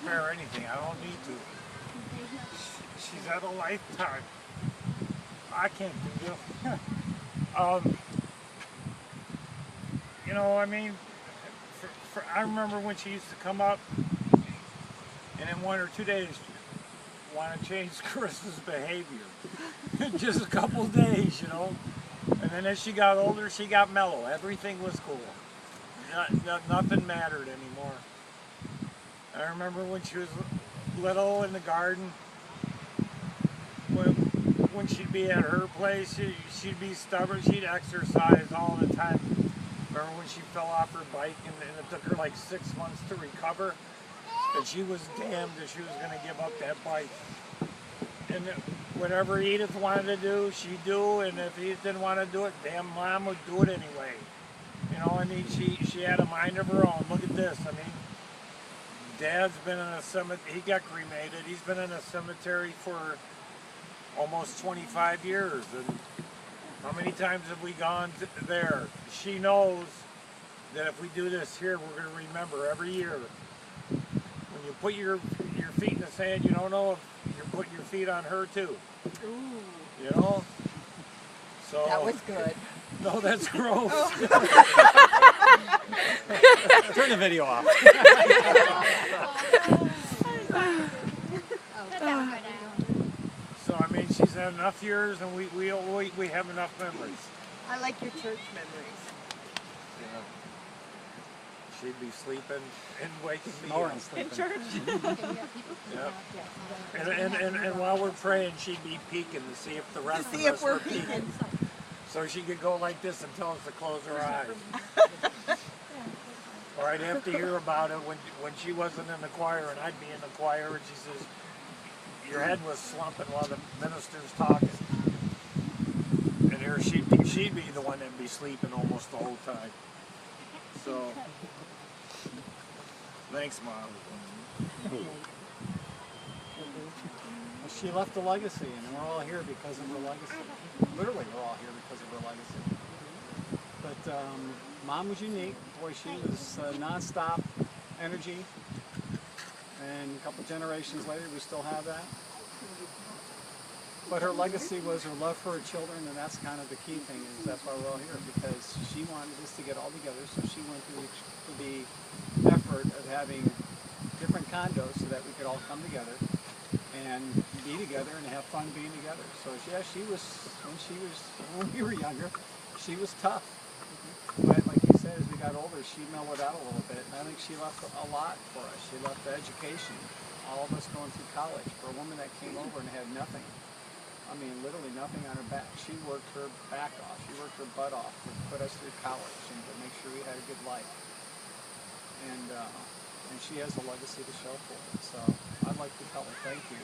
spare anything. I don't need to. She's had a lifetime. I can't do this. You know, I mean, I remember when she used to come up, and in 1 or 2 days, want to change Chris's behavior. Just a couple days, you know. And then as she got older, she got mellow. Everything was cool. Nothing mattered anymore. I remember when she was little in the garden, when she'd be at her place, she'd be stubborn. She'd exercise all the time. Remember when she fell off her bike and it took her like 6 months to recover? And she was damned that she was going to give up that bike. And whatever Edith wanted to do, she'd do. And if Edith didn't want to do it, damn Mom would do it anyway. You know, I mean, she had a mind of her own. Look at this. I mean, Dad's been in a cemetery. He got cremated. He's been in a cemetery for almost 25 years. And how many times have we gone there? She knows that if we do this here, we're going to remember every year. When you put your feet in the sand, you don't know if you're putting your feet on her too. Ooh. You know? So that was good. No, that's gross. Turn the video off. So I mean, she's had enough years, and we have enough memories. I like your church memories. Yeah. She'd be sleeping and waking me Snoring, up. sleeping. In church? Yep. And while we're praying, she'd be peeking to see if the rest of us were peeking. So she could go like this and tell us to close her eyes. Or I'd have to hear about it when she wasn't in the choir and I'd be in the choir, and she says, your head was slumping while the minister's talking. And here she'd be the one that'd be sleeping almost the whole time. So, thanks, Mom. She left a legacy, and we're all here because of her legacy. Literally, we're all here because of her legacy. But Mom was unique. Boy, she was nonstop energy. And a couple generations later, we still have that. But her legacy was her love for her children, and that's kind of the key thing, is that's why we're all here, because she wanted us to get all together, so she went through the effort of having different condos so that we could all come together and be together and have fun being together. So yeah, when we were younger, she was tough. But like you said, as we got older, she mellowed out a little bit. And I think she left a lot for us. She left the education, all of us going through college. For a woman that came over and had nothing, I mean literally nothing on her back, she worked her back off. She worked her butt off to put us through college and to make sure we had a good life. And she has a legacy to show for it. So I'd like to tell her thank you.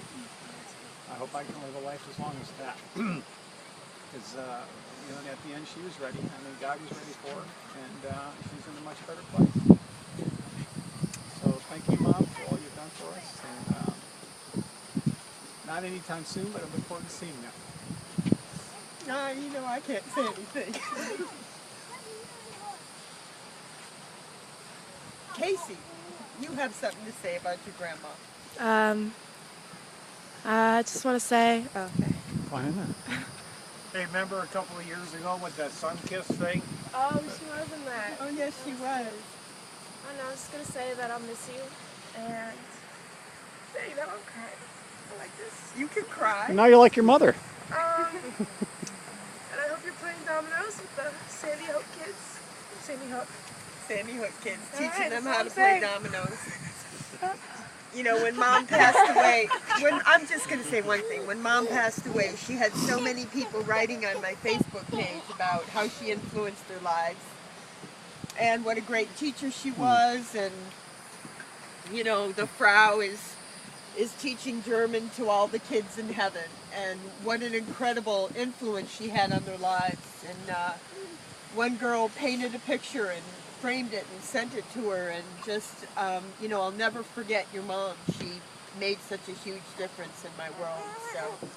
I hope I can live a life as long as that. Because, you know, at the end she was ready. I mean, God was ready for her. And she's in a much better place. So thank you, Mom, for all you've done for us. And not anytime soon, but I look forward to seeing you. You know, I can't say anything. Casey, you have something to say about your grandma. I just want to say, okay. Why not? Hey, remember a couple of years ago with that sun kiss thing? Oh, she was in that. Oh, yes, she was. I know, I was just going to say that I'll miss you, and say that I'm crying. I like this. You can cry. And now you're like your mother. And I hope you're playing dominoes with the Sandy Hook kids. Sandy Hook. Sandy Hook kids, All teaching right, them that's how what to I'm play saying. dominoes. You know, when Mom passed away, I'm just going to say one thing. When Mom passed away, she had so many people writing on my Facebook page about how she influenced their lives and what a great teacher she was. And, you know, the Frau is teaching German to all the kids in heaven. And what an incredible influence she had on their lives. And one girl painted a picture and framed it and sent it to her, and just, you know, I'll never forget your mom. She made such a huge difference in my world. So,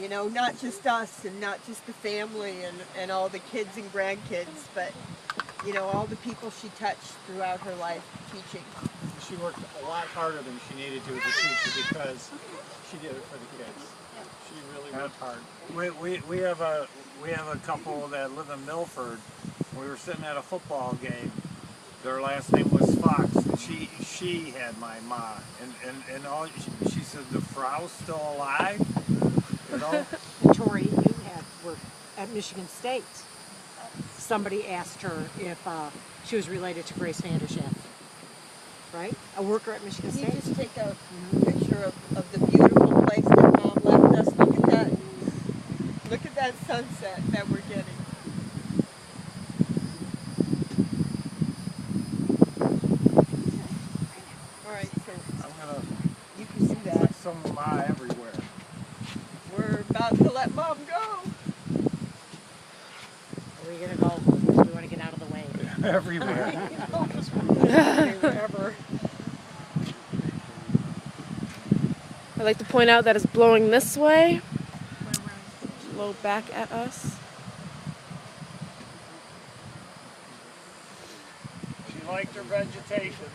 you know, not just us and not just the family and all the kids and grandkids, but, you know, all the people she touched throughout her life teaching. she worked a lot harder than she needed to as a teacher because she did it for the kids. She really worked hard. We have a couple that live in Milford. We were sitting at a football game. Their last name was Fox, and she had my ma, and all she said, the Frau's still alive, you know. Tori, you were at Michigan State. Somebody asked her if she was related to Grace Vanderschaaf, right? A worker at Michigan Can you State. just take a picture of the beautiful place that Mom left us? Look at that. Look at that sunset that we're getting. All right, so I'm gonna you can see put that. some of my everywhere. We're about to let Mom go. Are we gonna go? We want to get out of the way. Everywhere. Wherever. I'd like to point out that it's blowing this way. Blow back at us. She liked her vegetation.